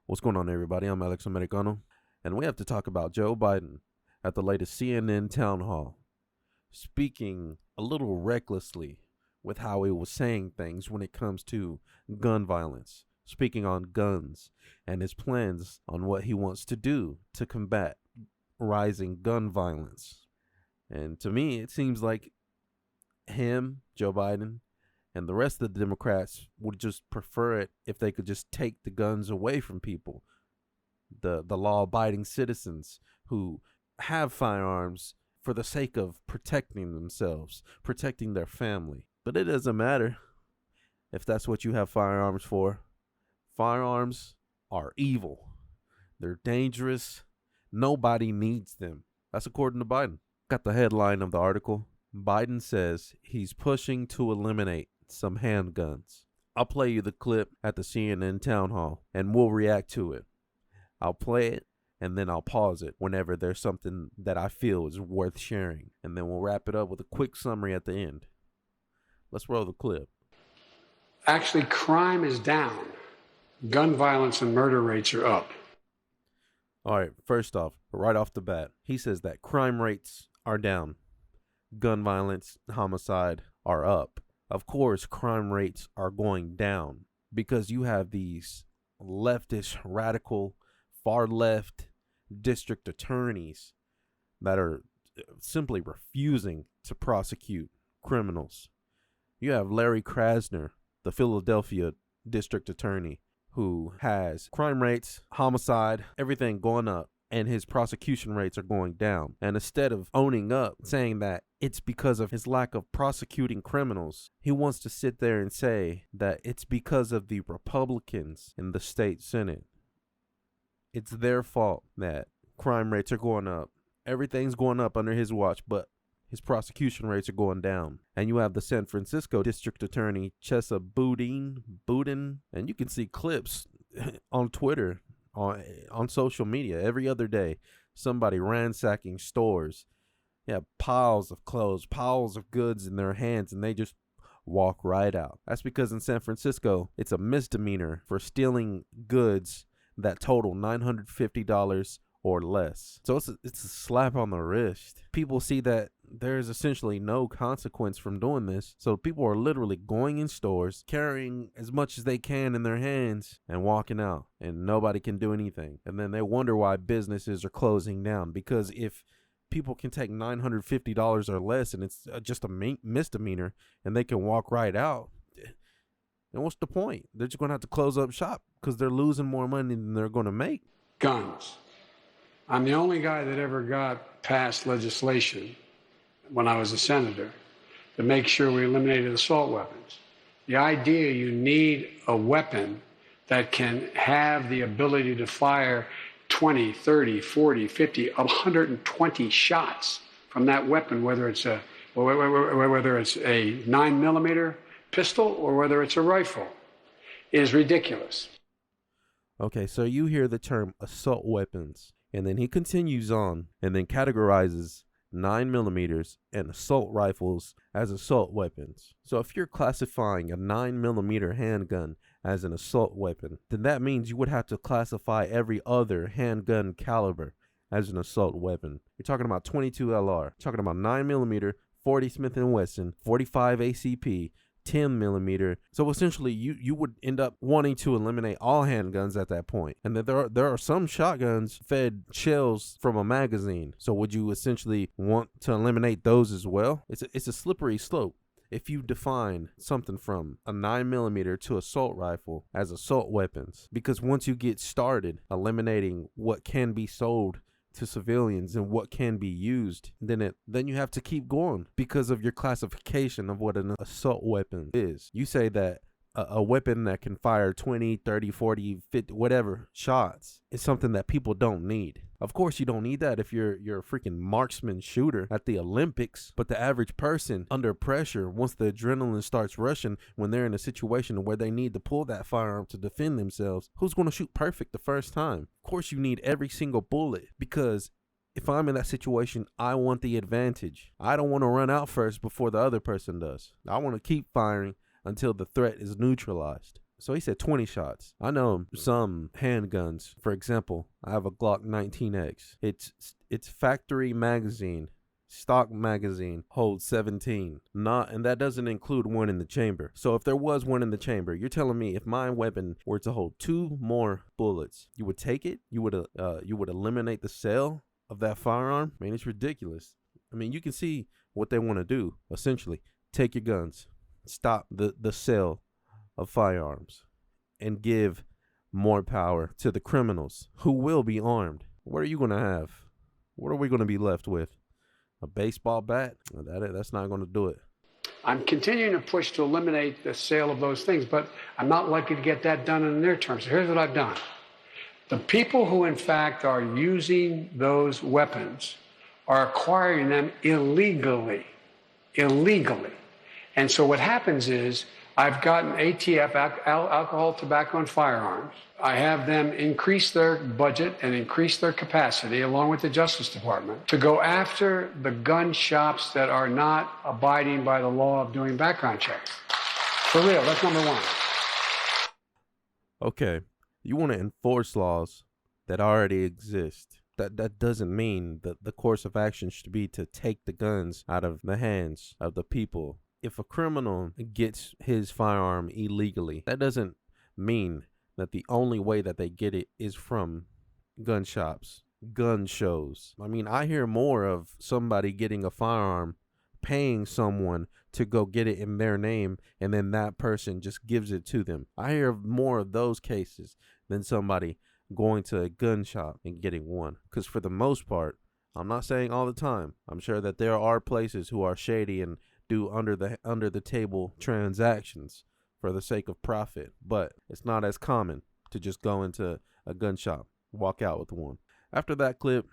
What's going on, everybody? I'm Alex Americano, and we have to talk about Joe Biden at the latest CNN town hall, speaking a little recklessly with how he was saying things when it comes to gun violence, speaking on guns and his plans on what he wants to do to combat rising gun violence. And to me, it seems like him, Joe Biden, and the rest of the Democrats would just prefer it if they could just take the guns away from people, the law-abiding citizens who have firearms for the sake of protecting themselves, protecting their family. But it doesn't matter if that's what you have firearms for. Firearms are evil. They're dangerous. Nobody needs them. That's according to Biden. Got the headline of the article. Biden says he's pushing to eliminate some handguns. I'll play you the clip at the CNN town hall and we'll react to it. I'll play it and then I'll pause it whenever there's something that I feel is worth sharing. And then we'll wrap it up with a quick summary at the end. Let's roll the clip. Actually, crime is down. Gun violence and murder rates are up. All right, first off, right off the bat, he says that crime rates are down. Gun violence, homicide are up. Of course, crime rates are going down because you have these leftist, radical, far left district attorneys that are simply refusing to prosecute criminals. You have Larry Krasner, the Philadelphia district attorney, who has crime rates, homicide, everything going up, and his prosecution rates are going down. And instead of owning up, saying that it's because of his lack of prosecuting criminals, he wants to sit there and say that it's because of the Republicans in the state Senate. It's their fault that crime rates are going up. Everything's going up under his watch, but his prosecution rates are going down. And you have the San Francisco district attorney, Chesa Boudin, and you can see clips on Twitter, on social media every other day, somebody ransacking stores. Yeah, piles of clothes, piles of goods in their hands, and they just walk right out. That's because in San Francisco, it's a misdemeanor for stealing goods that total $950 or less. So it's a slap on the wrist. People see that there's essentially no consequence from doing this. So people are literally going in stores, carrying as much as they can in their hands and walking out, and nobody can do anything. And then they wonder why businesses are closing down, because if people can take $950 or less and it's just a misdemeanor and they can walk right out, then what's the point? They're just going to have to close up shop because they're losing more money than they're going to make. Guns. I'm the only guy that ever got passed legislation when I was a senator to make sure we eliminated assault weapons. The idea you need a weapon that can have the ability to fire 20, 30, 40, 50, 120 shots from that weapon, whether it's a 9mm pistol or whether it's a rifle, is ridiculous. Okay, so you hear the term assault weapons, and then he continues on and then categorizes 9mm and assault rifles as assault weapons. So if you're classifying a 9mm handgun as an assault weapon, then that means you would have to classify every other handgun caliber as an assault weapon. You're talking about 22 LR, talking about 9mm, 40 Smith & Wesson, 45 ACP, 10mm. So essentially you would end up wanting to eliminate all handguns at that point. And that there are some shotguns fed shells from a magazine. So would you essentially want to eliminate those as well? It's a slippery slope. If you define something from a 9mm to assault rifle as assault weapons, because once you get started eliminating what can be sold to civilians and what can be used, then you have to keep going because of your classification of what an assault weapon is. You say that a weapon that can fire 20, 30, 40, 50, whatever shots is something that people don't need. Of course you don't need that if you're a freaking marksman shooter at the Olympics, but the average person under pressure, once the adrenaline starts rushing, when they're in a situation where they need to pull that firearm to defend themselves, who's going to shoot perfect the first time? Of course you need every single bullet, because if I'm in that situation, I want the advantage. I don't want to run out first before the other person does. I want to keep firing until the threat is neutralized. So he said 20 shots. I know some handguns. For example, I have a Glock 19X. It's factory magazine. Stock magazine holds 17. And that doesn't include one in the chamber. So if there was one in the chamber, you're telling me if my weapon were to hold 2 more bullets, you would take it? You would eliminate the sale of that firearm? I mean, it's ridiculous. I mean, you can see what they want to do, essentially. Take your guns. Stop the sale of firearms and give more power to the criminals who will be armed. What are you going to have? What are we going to be left with? A baseball bat? That's not going to do it. I'm continuing to push to eliminate the sale of those things, but I'm not likely to get that done in the near term. So here's what I've done. The people who, in fact, are using those weapons are acquiring them illegally. And so what happens is I've gotten ATF, alcohol, tobacco, and firearms. I have them increase their budget and increase their capacity, along with the Justice Department, to go after the gun shops that are not abiding by the law of doing background checks. For real, that's number one. Okay, you want to enforce laws that already exist. That doesn't mean that the course of action should be to take the guns out of the hands of the people. If a criminal gets his firearm illegally, that doesn't mean that the only way that they get it is from gun shops, gun shows. I mean, I hear more of somebody getting a firearm, paying someone to go get it in their name, and then that person just gives it to them. I hear more of those cases than somebody going to a gun shop and getting one. Because for the most part, I'm not saying all the time, I'm sure that there are places who are shady and do under the table transactions for the sake of profit, but it's not as common to just go into a gun shop, walk out with one. After that clip,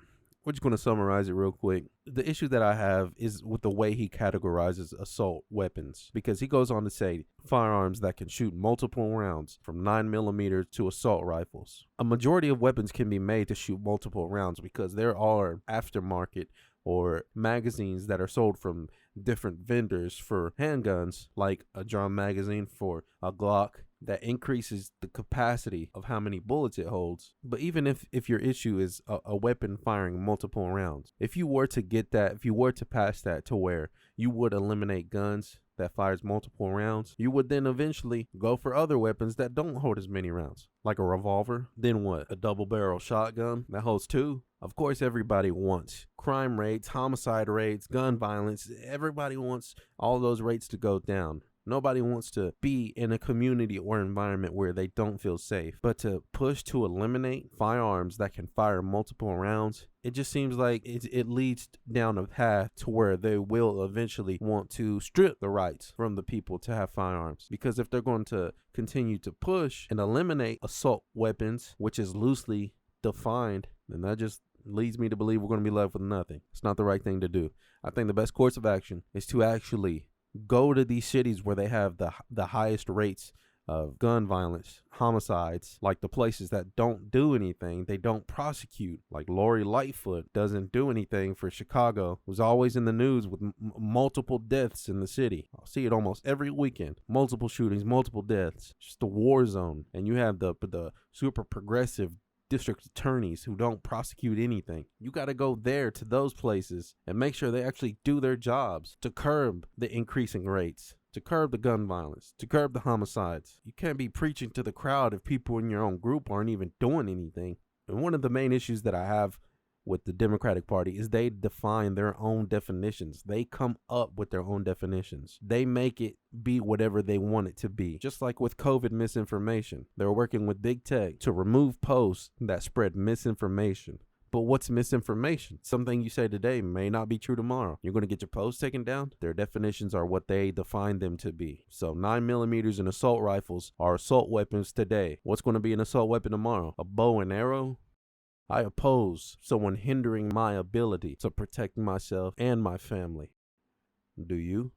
we're just going to summarize it real quick. The issue that I have is with the way he categorizes assault weapons, because he goes on to say firearms that can shoot multiple rounds from 9mm to assault rifles. A majority of weapons can be made to shoot multiple rounds because there are aftermarket or magazines that are sold from different vendors for handguns, like a drum magazine for a Glock that increases the capacity of how many bullets it holds. But even if your issue is a weapon firing multiple rounds, if you were to pass that to where you would eliminate guns that fires multiple rounds, you would then eventually go for other weapons that don't hold as many rounds, like a revolver. Then what? A double barrel shotgun that holds 2? Of course, everybody wants crime rates, homicide rates, gun violence. Everybody wants all those rates to go down. Nobody wants to be in a community or environment where they don't feel safe. But to push to eliminate firearms that can fire multiple rounds, it just seems like it leads down a path to where they will eventually want to strip the rights from the people to have firearms. Because if they're going to continue to push and eliminate assault weapons, which is loosely defined, then that just leads me to believe we're going to be left with nothing. It's not the right thing to do. I think the best course of action is to actually go to these cities where they have the highest rates of gun violence, homicides, like the places that don't do anything. They don't prosecute, like Lori Lightfoot doesn't do anything for Chicago, who's always in the news with multiple deaths in the city. I'll see it almost every weekend. Multiple shootings, multiple deaths. Just a war zone. And you have the super progressive district attorneys who don't prosecute anything. You got to go there to those places and make sure they actually do their jobs to curb the increasing rates, to curb the gun violence, to curb the homicides. You can't be preaching to the crowd if people in your own group aren't even doing anything. And one of the main issues that I have with the Democratic Party is they define their own definitions. They come up with their own definitions. They make it be whatever they want it to be. Just like with COVID misinformation, they're working with big tech to remove posts that spread misinformation. But what's misinformation? Something you say today may not be true tomorrow. You're going to get your posts taken down? Their definitions are what they define them to be. So 9mm and assault rifles are assault weapons today. What's going to be an assault weapon tomorrow? A bow and arrow? I oppose someone hindering my ability to protect myself and my family. Do you?